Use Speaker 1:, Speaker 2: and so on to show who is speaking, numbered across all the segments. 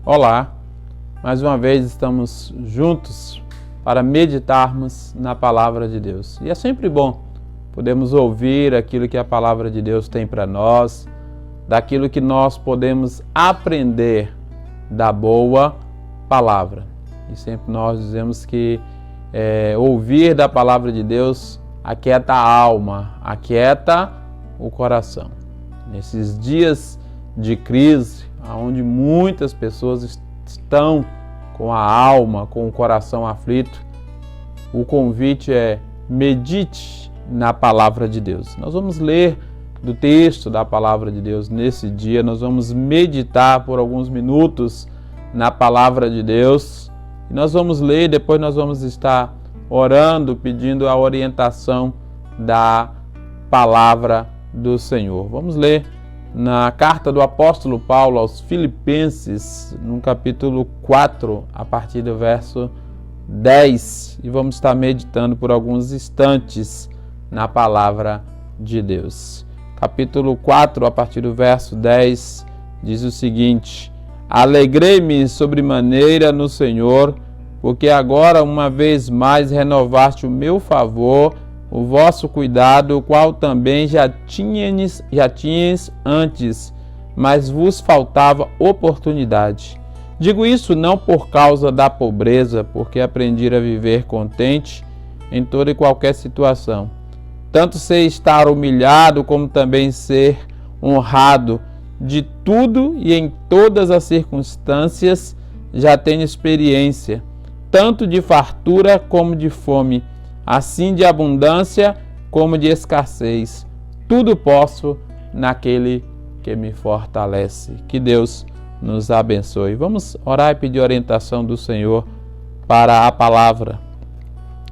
Speaker 1: Olá, mais uma vez estamos juntos para meditarmos na Palavra de Deus. E é sempre bom podermos ouvir aquilo que a Palavra de Deus tem para nós, daquilo que nós podemos aprender da boa Palavra. E sempre nós dizemos que ouvir da Palavra de Deus aquieta a alma, aquieta o coração. Nesses dias de crise, onde muitas pessoas estão com a alma, com o coração aflito, o convite é: medite na Palavra de Deus. Nós vamos ler do texto da Palavra de Deus nesse dia, nós vamos meditar por alguns minutos na Palavra de Deus, e nós vamos ler, depois nós vamos estar orando, pedindo a orientação da Palavra do Senhor. Vamos ler na carta do apóstolo Paulo aos Filipenses, no capítulo 4, a partir do verso 10, e vamos estar meditando por alguns instantes na palavra de Deus. Capítulo 4, a partir do verso 10, diz o seguinte: Alegrei-me sobremaneira no Senhor, porque agora uma vez mais renovaste o meu favor, o vosso cuidado, o qual também já tinhas antes, mas vos faltava oportunidade. Digo isso não por causa da pobreza, porque aprendi a viver contente em toda e qualquer situação. Tanto sei estar humilhado, como também ser honrado. De tudo e em todas as circunstâncias já tenho experiência, tanto de fartura como de fome, assim de abundância como de escassez. Tudo posso naquele que me fortalece. Que Deus nos abençoe. Vamos orar e pedir orientação do Senhor para a palavra.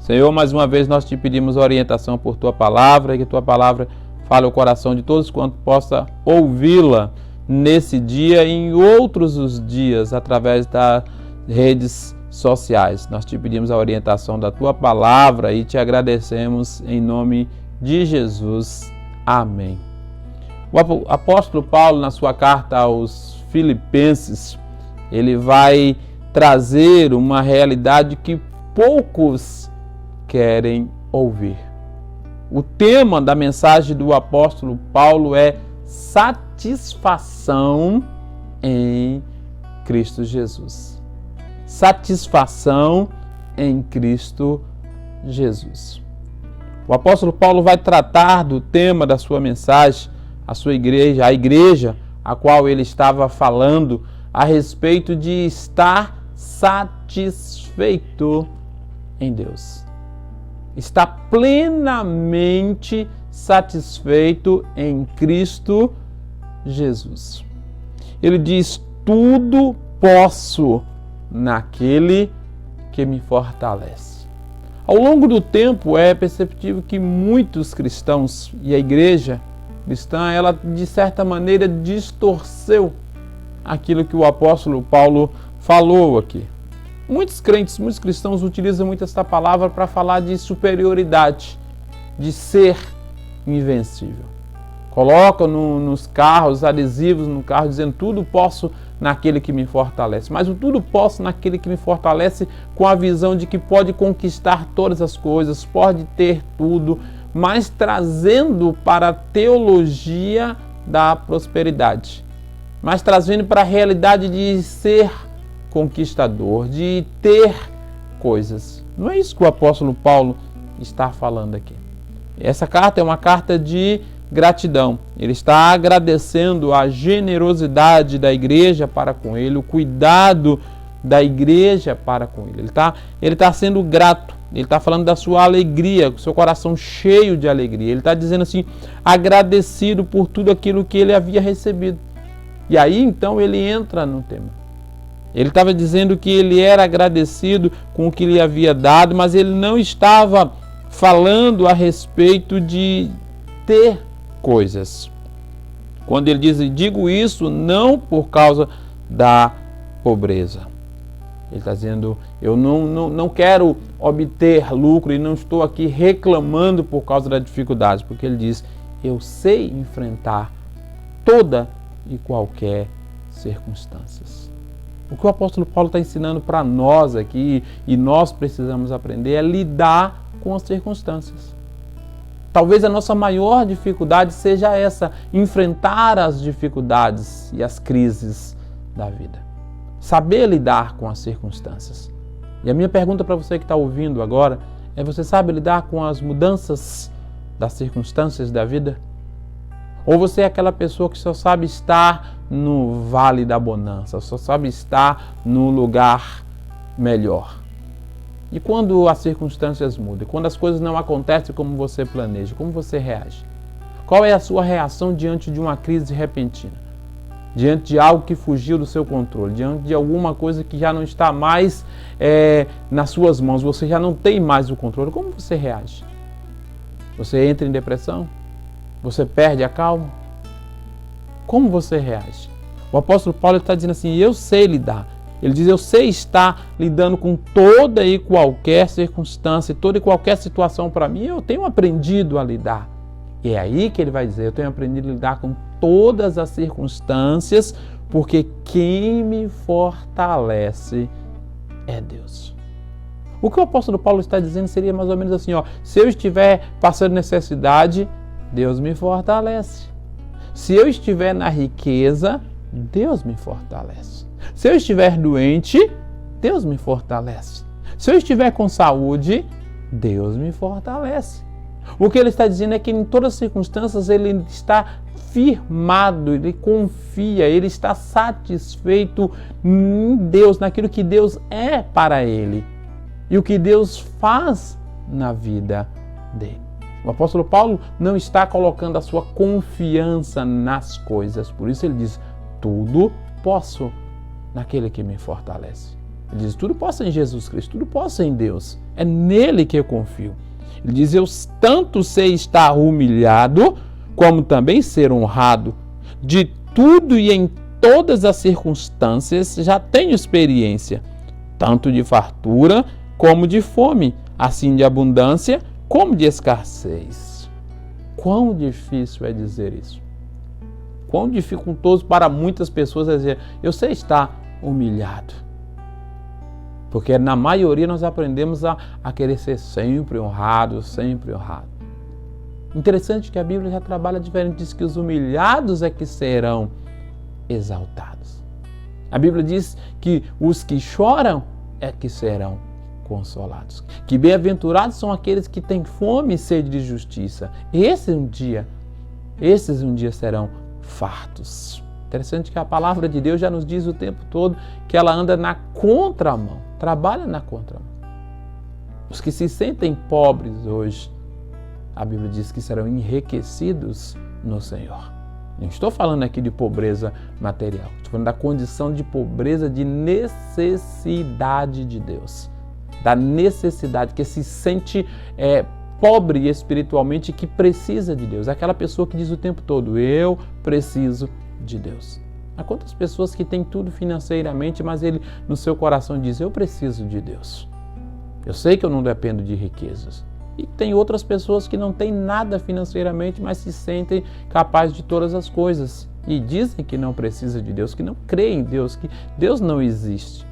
Speaker 1: Senhor, mais uma vez nós te pedimos orientação por Tua palavra, e que Tua palavra fale o coração de todos quanto possa ouvi-la nesse dia e em outros os dias através das redes sociais. Nós te pedimos a orientação da Tua palavra e te agradecemos em nome de Jesus. Amém. O apóstolo Paulo, na sua carta aos Filipenses, ele vai trazer uma realidade que poucos querem ouvir. O tema da mensagem do apóstolo Paulo é satisfação em Cristo Jesus. Satisfação em Cristo Jesus. O apóstolo Paulo vai tratar do tema da sua mensagem, a igreja a qual ele estava falando, a respeito de estar satisfeito em Deus. Está plenamente satisfeito em Cristo Jesus. Ele diz: tudo posso naquele que me fortalece. Ao longo do tempo é perceptível que muitos cristãos e a igreja cristã, ela de certa maneira distorceu aquilo que o apóstolo Paulo falou aqui. Muitos crentes, muitos cristãos utilizam muito esta palavra para falar de superioridade, de ser invencível. Colocam nos carros, adesivos no carro, dizendo: tudo posso naquele que me fortalece. Mas o tudo posso naquele que me fortalece com a visão de que pode conquistar todas as coisas, pode ter tudo, mas trazendo para a teologia da prosperidade, mas trazendo para a realidade de ser conquistador, de ter coisas. Não é isso que o apóstolo Paulo está falando aqui. Essa carta é uma carta de gratidão. Ele está agradecendo a generosidade da igreja para com ele, o cuidado da igreja para com ele. Ele está sendo grato. Ele está falando da sua alegria, com seu coração cheio de alegria. Ele está dizendo assim, agradecido por tudo aquilo que ele havia recebido. E aí então ele entra no tema. Ele estava dizendo que ele era agradecido com o que lhe havia dado, mas ele não estava falando a respeito de ter coisas. Quando ele diz: digo isso não por causa da pobreza. Ele está dizendo: eu não quero obter lucro e não estou aqui reclamando por causa da dificuldade, porque ele diz: eu sei enfrentar toda e qualquer circunstâncias. O que o apóstolo Paulo está ensinando para nós aqui, e nós precisamos aprender, é lidar com as circunstâncias. Talvez a nossa maior dificuldade seja essa, enfrentar as dificuldades e as crises da vida. Saber lidar com as circunstâncias. E a minha pergunta para você que está ouvindo agora é: você sabe lidar com as mudanças das circunstâncias da vida? Ou você é aquela pessoa que só sabe estar no vale da bonança, só sabe estar no lugar melhor? E quando as circunstâncias mudam, quando as coisas não acontecem como você planeja, como você reage? Qual é a sua reação diante de uma crise repentina? Diante de algo que fugiu do seu controle, diante de alguma coisa que já não está mais nas suas mãos, você já não tem mais o controle, como você reage? Você entra em depressão? Você perde a calma? Como você reage? O apóstolo Paulo está dizendo assim: eu sei lidar. Ele diz: eu sei estar lidando com toda e qualquer circunstância, toda e qualquer situação para mim, eu tenho aprendido a lidar. E é aí que ele vai dizer: eu tenho aprendido a lidar com todas as circunstâncias, porque quem me fortalece é Deus. O que o apóstolo Paulo está dizendo seria mais ou menos assim: se eu estiver passando necessidade, Deus me fortalece. Se eu estiver na riqueza, Deus me fortalece. Se eu estiver doente, Deus me fortalece. Se eu estiver com saúde, Deus me fortalece. O que ele está dizendo é que em todas as circunstâncias ele está firmado, ele confia, ele está satisfeito em Deus, naquilo que Deus é para ele e o que Deus faz na vida dele. O apóstolo Paulo não está colocando a sua confiança nas coisas, por isso ele diz: tudo posso naquele que me fortalece. Ele diz: tudo posso em Jesus Cristo, tudo posso em Deus, é nele que eu confio. Ele diz: eu tanto sei estar humilhado, como também ser honrado. De tudo e em todas as circunstâncias já tenho experiência, tanto de fartura como de fome, assim de abundância como de escassez. Quão difícil é dizer isso. Quão dificultoso para muitas pessoas é dizer: eu sei estar humilhado. Porque na maioria nós aprendemos a querer ser sempre honrado, sempre honrado. Interessante que a Bíblia já trabalha diferente, diz que os humilhados é que serão exaltados. A Bíblia diz que os que choram é que serão consolados. Que bem-aventurados são aqueles que têm fome e sede de justiça. Esses um dia serão fartos. Interessante que a palavra de Deus já nos diz o tempo todo que ela anda na contramão, trabalha na contramão. Os que se sentem pobres hoje, a Bíblia diz que serão enriquecidos no Senhor. Não estou falando aqui de pobreza material, estou falando da condição de pobreza de necessidade de Deus. Da necessidade, que se sente pobre espiritualmente, que precisa de Deus. Aquela pessoa que diz o tempo todo: eu preciso de Deus. Há quantas pessoas que têm tudo financeiramente, mas ele no seu coração diz: eu preciso de Deus. Eu sei que eu não dependo de riquezas. E tem outras pessoas que não têm nada financeiramente, mas se sentem capazes de todas as coisas. E dizem que não precisa de Deus, que não creem em Deus, que Deus não existe.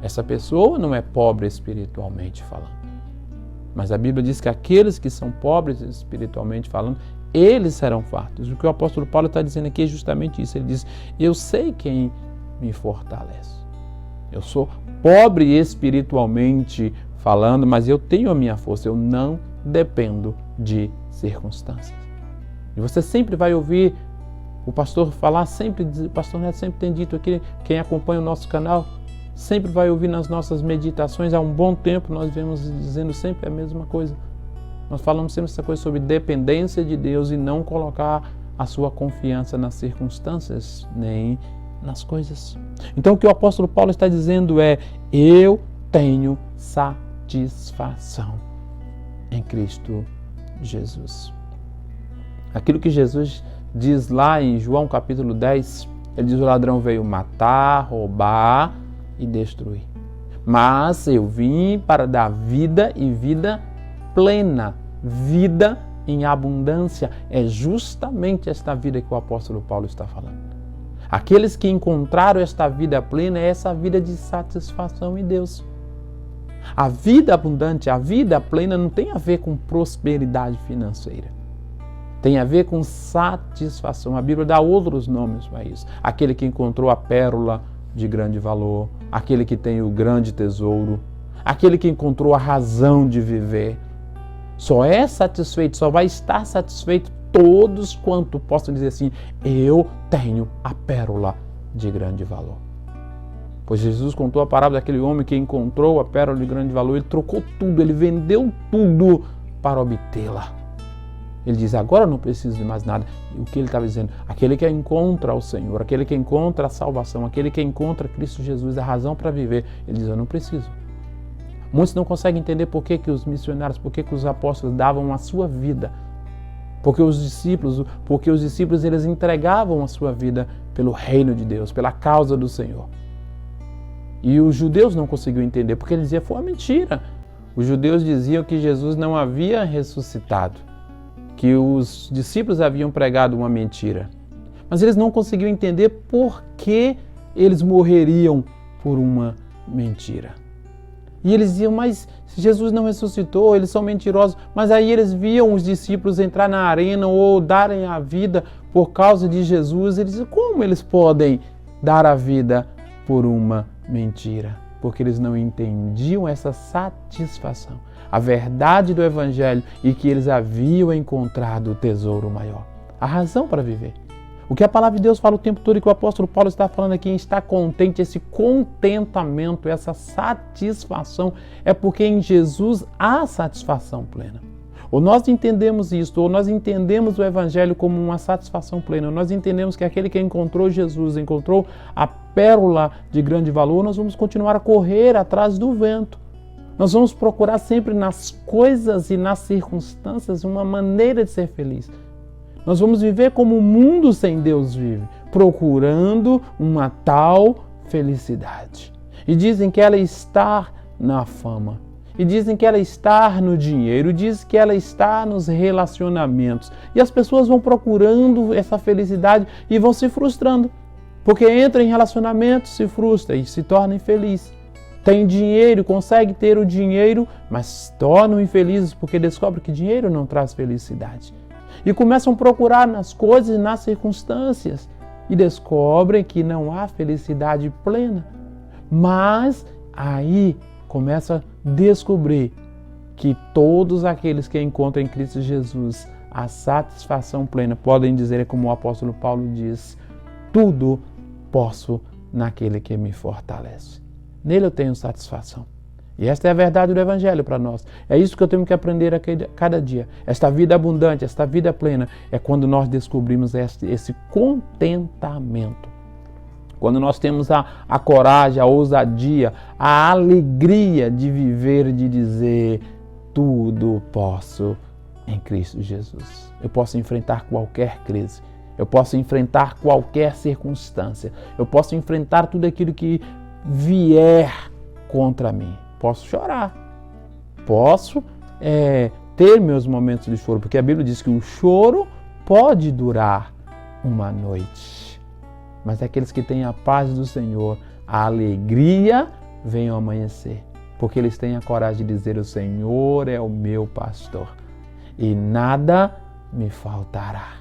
Speaker 1: Essa pessoa não é pobre espiritualmente falando. Mas a Bíblia diz que aqueles que são pobres espiritualmente falando, eles serão fartos. O que o apóstolo Paulo está dizendo aqui é justamente isso. Ele diz: eu sei quem me fortalece. Eu sou pobre espiritualmente falando, mas eu tenho a minha força. Eu não dependo de circunstâncias. E você sempre vai ouvir o pastor falar, o pastor Neto sempre tem dito aqui, quem acompanha o nosso canal, sempre vai ouvir nas nossas meditações. Há um bom tempo nós vemos dizendo sempre a mesma coisa. Nós falamos sempre essa coisa sobre dependência de Deus e não colocar a sua confiança nas circunstâncias nem nas coisas. Então o que o apóstolo Paulo está dizendo é: eu tenho satisfação em Cristo Jesus. Aquilo que Jesus diz lá em João capítulo 10, ele diz: o ladrão veio matar, roubar e destruir. Mas eu vim para dar vida e vida plena, vida em abundância. É justamente esta vida que o apóstolo Paulo está falando. Aqueles que encontraram esta vida plena é essa vida de satisfação em Deus. A vida abundante, a vida plena não tem a ver com prosperidade financeira. Tem a ver com satisfação. A Bíblia dá outros nomes para isso. Aquele que encontrou a pérola de grande valor, aquele que tem o grande tesouro, aquele que encontrou a razão de viver. Só é satisfeito, só vai estar satisfeito todos quanto possam dizer assim: eu tenho a pérola de grande valor. Pois Jesus contou a parábola daquele homem que encontrou a pérola de grande valor, ele trocou tudo, ele vendeu tudo para obtê-la. Ele diz: agora eu não preciso de mais nada. E o que ele estava dizendo? Aquele que encontra o Senhor, aquele que encontra a salvação, aquele que encontra Cristo Jesus, a razão para viver, ele diz: eu não preciso. Muitos não conseguem entender por que os missionários, por que os apóstolos davam a sua vida. Porque os discípulos eles entregavam a sua vida pelo reino de Deus, pela causa do Senhor. E os judeus não conseguiam entender, porque eles diziam: foi uma mentira. Os judeus diziam que Jesus não havia ressuscitado, que os discípulos haviam pregado uma mentira. Mas eles não conseguiam entender por que eles morreriam por uma mentira. E eles diziam: mas se Jesus não ressuscitou, eles são mentirosos. Mas aí eles viam os discípulos entrar na arena ou darem a vida por causa de Jesus. Eles diziam: como eles podem dar a vida por uma mentira? Porque eles não entendiam essa satisfação, a verdade do Evangelho, e que eles haviam encontrado o tesouro maior, a razão para viver. O que a palavra de Deus fala o tempo todo e que o apóstolo Paulo está falando aqui, em estar contente, esse contentamento, essa satisfação, é porque em Jesus há satisfação plena. Ou nós entendemos isto, ou nós entendemos o Evangelho como uma satisfação plena, ou nós entendemos que aquele que encontrou Jesus, encontrou a pérola de grande valor, nós vamos continuar a correr atrás do vento. Nós vamos procurar sempre nas coisas e nas circunstâncias uma maneira de ser feliz. Nós vamos viver como o mundo sem Deus vive, procurando uma tal felicidade. E dizem que ela está na fama. E dizem que ela está no dinheiro, dizem que ela está nos relacionamentos. E as pessoas vão procurando essa felicidade e vão se frustrando. Porque entra em relacionamento, se frustra e se torna infeliz. Tem dinheiro, consegue ter o dinheiro, mas se tornam infelizes porque descobrem que dinheiro não traz felicidade. E começam a procurar nas coisas e nas circunstâncias e descobrem que não há felicidade plena. Mas aí começa a descobrir que todos aqueles que encontram em Cristo Jesus a satisfação plena podem dizer, como o apóstolo Paulo diz: tudo posso naquele que me fortalece. Nele eu tenho satisfação. E esta é a verdade do Evangelho para nós. É isso que eu tenho que aprender a cada dia. Esta vida abundante, esta vida plena, é quando nós descobrimos esse contentamento. Quando nós temos a coragem, a ousadia, a alegria de viver e de dizer: tudo posso em Cristo Jesus. Eu posso enfrentar qualquer crise. Eu posso enfrentar qualquer circunstância. Eu posso enfrentar tudo aquilo que vier contra mim. Posso chorar, posso ter meus momentos de choro, porque a Bíblia diz que o choro pode durar uma noite. Mas aqueles que têm a paz do Senhor, a alegria vem ao amanhecer, porque eles têm a coragem de dizer: o Senhor é o meu pastor e nada me faltará.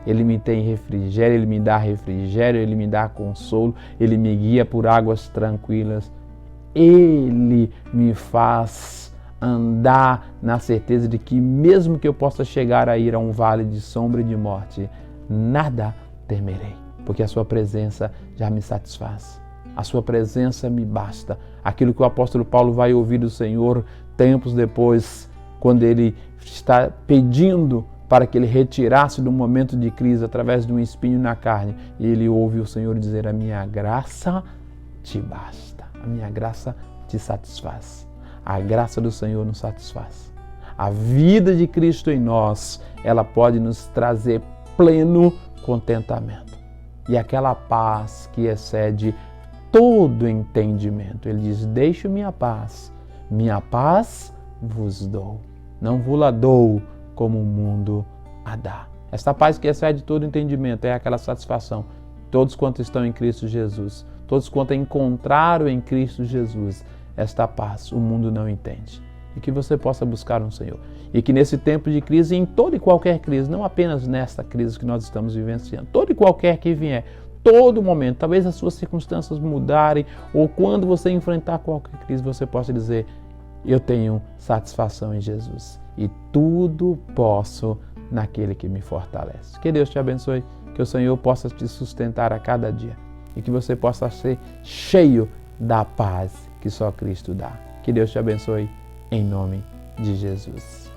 Speaker 1: Ele me tem refrigério, Ele me dá refrigério, Ele me dá consolo, Ele me guia por águas tranquilas. Ele me faz andar na certeza de que mesmo que eu possa chegar a ir a um vale de sombra e de morte, nada temerei, porque a sua presença já me satisfaz. A sua presença me basta. Aquilo que o apóstolo Paulo vai ouvir do Senhor tempos depois, quando ele está pedindo para que ele retirasse do momento de crise através de um espinho na carne, e ele ouve o Senhor dizer: a minha graça te basta. A minha graça te satisfaz. A graça do Senhor nos satisfaz. A vida de Cristo em nós, ela pode nos trazer pleno contentamento. E aquela paz que excede todo entendimento. Ele diz: deixo minha paz vos dou. Não vos-la dou como o mundo a dá. Esta paz que excede todo entendimento é aquela satisfação todos quantos estão em Cristo Jesus, todos quantos encontraram em Cristo Jesus esta paz, o mundo não entende. E que você possa buscar um Senhor. E que nesse tempo de crise, em toda e qualquer crise, não apenas nesta crise que nós estamos vivenciando, toda e qualquer que vier, todo momento, talvez as suas circunstâncias mudarem, ou quando você enfrentar qualquer crise, você possa dizer: eu tenho satisfação em Jesus. E tudo posso naquele que me fortalece. Que Deus te abençoe, que o Senhor possa te sustentar a cada dia e que você possa ser cheio da paz que só Cristo dá. Que Deus te abençoe, em nome de Jesus.